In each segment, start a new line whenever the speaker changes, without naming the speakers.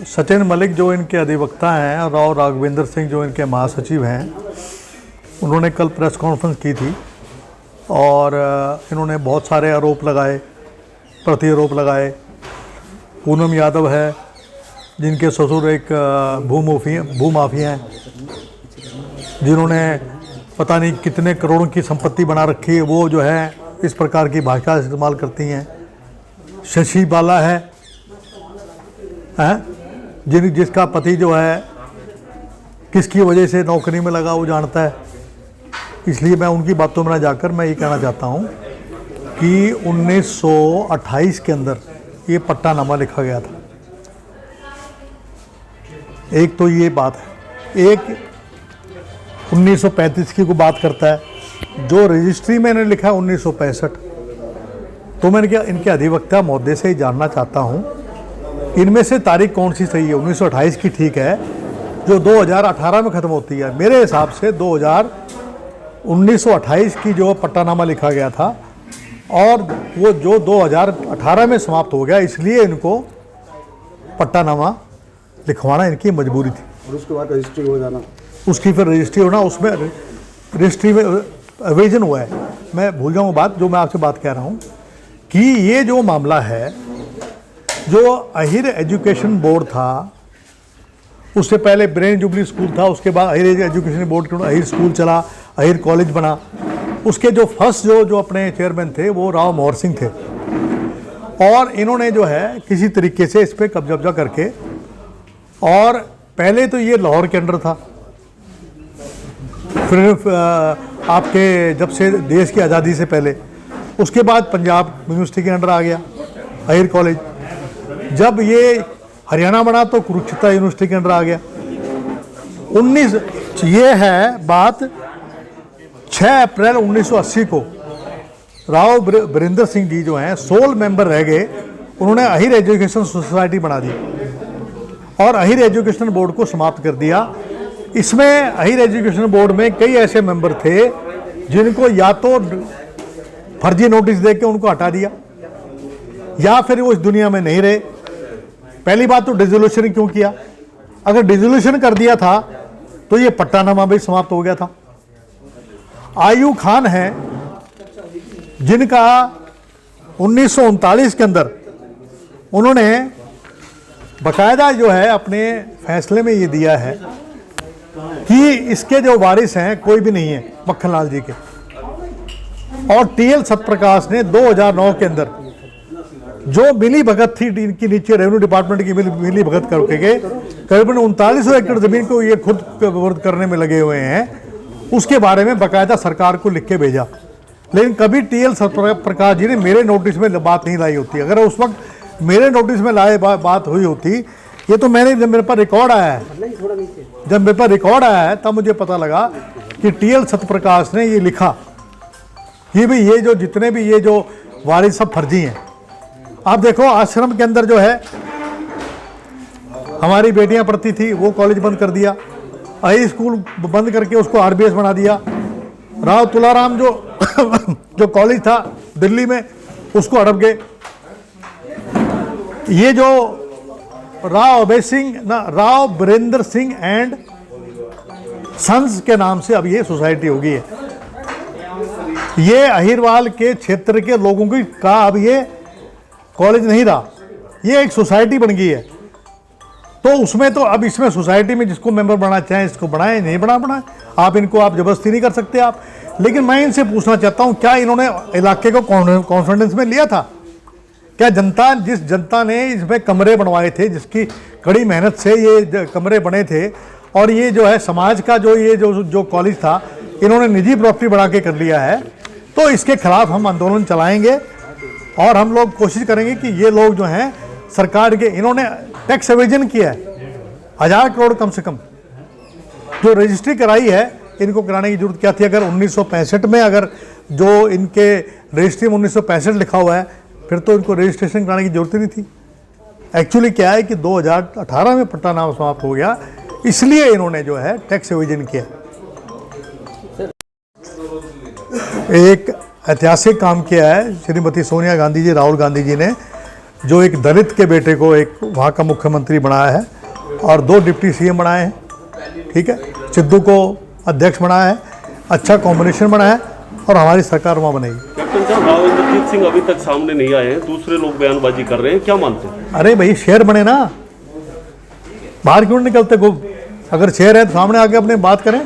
सचिन मलिक जो इनके अधिवक्ता हैं और राव राघवेंद्र सिंह जो इनके महासचिव हैं, उन्होंने कल प्रेस कॉन्फ्रेंस की थी और इन्होंने बहुत सारे आरोप लगाए, प्रति आरोप लगाए। पूनम यादव है जिनके ससुर एक भूमाफिया हैं, जिन्होंने पता नहीं कितने करोड़ों की संपत्ति बना रखी है, वो जो है इस प्रकार की भाषा इस्तेमाल करती हैं। शशि बाला है जिसका पति जो है किसकी वजह से नौकरी में लगा वो जानता है। इसलिए मैं उनकी बातों में ना जाकर मैं ये कहना चाहता हूँ कि 1928 के अंदर ये पट्टानामा लिखा गया था। एक तो ये बात है, एक 1935 की को बात करता है, जो रजिस्ट्री में इन्होंने लिखा है 1965। तो मैं इनके अधिवक्ता महोदय से ही जानना चाहता हूँ इनमें से तारीख कौन सी सही है। 1928 की ठीक है, जो 2018 में ख़त्म होती है। मेरे हिसाब से 1928 की जो पट्टानामा लिखा गया था और वो जो 2018 में समाप्त हो गया, इसलिए इनको पट्टानामा लिखवाना इनकी मजबूरी थी।
और उसके बाद रजिस्ट्री हो जाना,
उसकी फिर रजिस्ट्री होना, उसमें रजिस्ट्री में एविजन हुआ है। मैं भूल जाऊँ बात, जो मैं आपसे बात कह रहा हूँ कि ये जो मामला है, जो अहिर एजुकेशन बोर्ड था, उससे पहले ब्रेन जुबली स्कूल था, उसके बाद अहिर एजुकेशन बोर्ड के अहिर स्कूल चला, अहिर कॉलेज बना। उसके जो फर्स्ट जो अपने चेयरमैन थे वो राव मोहर सिंह थे और इन्होंने जो है किसी तरीके से इस पर कब्जा करके, और पहले तो ये लाहौर के अंडर था, फिर आपके जब से देश की आज़ादी से पहले, उसके बाद पंजाब यूनिवर्सिटी के अंडर आ गया अहिर कॉलेज। जब ये हरियाणा बना तो कुरुक्षेत्र यूनिवर्सिटी के अंडर आ गया। ये है बात 6 अप्रैल 1980 को राव वीरेंद्र सिंह जी जो हैं सोल मेंबर रह गए, उन्होंने अहिर एजुकेशन सोसाइटी बना दी और अहिर एजुकेशन बोर्ड को समाप्त कर दिया। इसमें अहिर एजुकेशन बोर्ड में कई ऐसे मेंबर थे जिनको या तो फर्जी नोटिस देके उनको हटा दिया या फिर वो इस दुनिया में नहीं रहे। पहली बात तो डिसोल्यूशन क्यों किया? अगर डिसोल्यूशन कर दिया था तो ये पट्टानामा भी समाप्त हो गया था। आयू खान है जिनका 1939 के अंदर उन्होंने बाकायदा जो है अपने फैसले में ये दिया है कि इसके जो वारिस हैं कोई भी नहीं है मक्खन लाल जी के। और टीएल सत्यप्रकाश ने 2009 के अंदर जो मिली भगत थी इनकी नीचे रेवेन्यू डिपार्टमेंट की मिली भगत करके करीबन 3900 एकड़ जमीन को ये खुद विरोध करने में लगे हुए हैं, उसके बारे में बाकायदा सरकार को लिख के भेजा। लेकिन कभी टीएल सत्यप्रकाश जी ने मेरे नोटिस में बात नहीं लाई होती। अगर उस वक्त मेरे नोटिस में लाए बात हुई होती, ये तो मैंने जब मेरे पास रिकॉर्ड आया है तब मुझे पता लगा कि टीएल सत्यप्रकाश ने ये लिखा कि भाई ये जो जितने भी ये जो वारिस सब फर्जी हैं। आप देखो आश्रम के अंदर जो है हमारी बेटियां पढ़ती थी, वो कॉलेज बंद कर दिया, अहिर स्कूल बंद करके उसको आरबीएस बना दिया। राव तुलाराम जो कॉलेज था दिल्ली में उसको हड़प गए। ये जो राव वीरेंद्र सिंह एंड सन्स के नाम से अब ये सोसाइटी हो गई है। ये अहिरवाल के क्षेत्र के लोगों की का अब ये कॉलेज नहीं रहा, ये एक सोसाइटी बन गई है। तो उसमें तो अब इसमें सोसाइटी में जिसको मेंबर बनाना चाहें इसको बनाएं, नहीं बनाए आप इनको आप जबरदस्ती नहीं कर सकते आप। लेकिन मैं इनसे पूछना चाहता हूं, क्या इन्होंने इलाके को कॉन्फिडेंस में लिया था? क्या जिस जनता ने इसमें कमरे बनवाए थे, जिसकी कड़ी मेहनत से ये कमरे बने थे, और ये जो है समाज का जो कॉलेज था इन्होंने निजी प्रॉपर्टी बना के कर लिया है, तो इसके खिलाफ हम आंदोलन चलाएंगे और हम लोग कोशिश करेंगे कि ये लोग जो हैं सरकार के, इन्होंने टैक्स एवेजन किया है 1000 करोड़ कम से कम। जो रजिस्ट्री कराई है इनको कराने की जरूरत क्या थी? अगर 1965 में अगर जो इनके रजिस्ट्री में 1965 लिखा हुआ है, फिर तो इनको रजिस्ट्रेशन कराने की जरूरत ही नहीं थी। एक्चुअली क्या है कि 2018 में पट्टानामा समाप्त हो गया, इसलिए इन्होंने जो है टैक्स एवेजन किया। एक ऐतिहासिक काम किया है श्रीमती सोनिया गांधी जी, राहुल गांधी जी ने जो एक दलित के बेटे को एक वहाँ का मुख्यमंत्री बनाया है और 2 डिप्टी सीएम बनाए हैं, ठीक है, सिद्धू को अध्यक्ष बनाया है, अच्छा कॉम्बिनेशन बनाया है और हमारी सरकार वहाँ बनेगी।
कैप्टन साहब, राव इंद्रजीत सिंह अभी तक सामने नहीं आए हैं, दूसरे लोग बयानबाजी कर रहे हैं, क्या मानते हैं?
अरे भाई शेर बने ना, बाहर क्यों निकलते? अगर शेर है तो सामने आके अपने बात करें,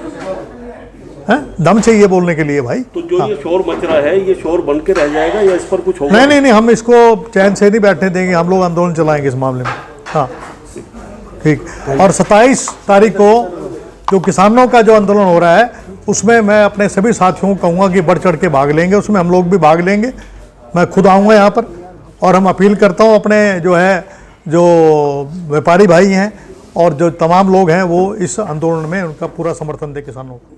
हैं? दम चाहिए बोलने के लिए भाई।
तो जो ये शोर मच रहा है, ये शोर बन के रह जाएगा या इस पर कुछ होगा?
नहीं, हम इसको चैन से नहीं बैठने देंगे, हम लोग आंदोलन चलाएंगे इस मामले में। हाँ ठीक। और 27 तारीख को जो किसानों का जो आंदोलन हो रहा है उसमें मैं अपने सभी साथियों को कहूँगा कि बढ़ चढ़ के भाग लेंगे, उसमें हम लोग भी भाग लेंगे। मैं खुद आऊँगा यहाँ पर और हम अपील करता हूँ अपने जो व्यापारी भाई हैं और जो तमाम लोग हैं वो इस आंदोलन में उनका पूरा समर्थन दें किसानों को।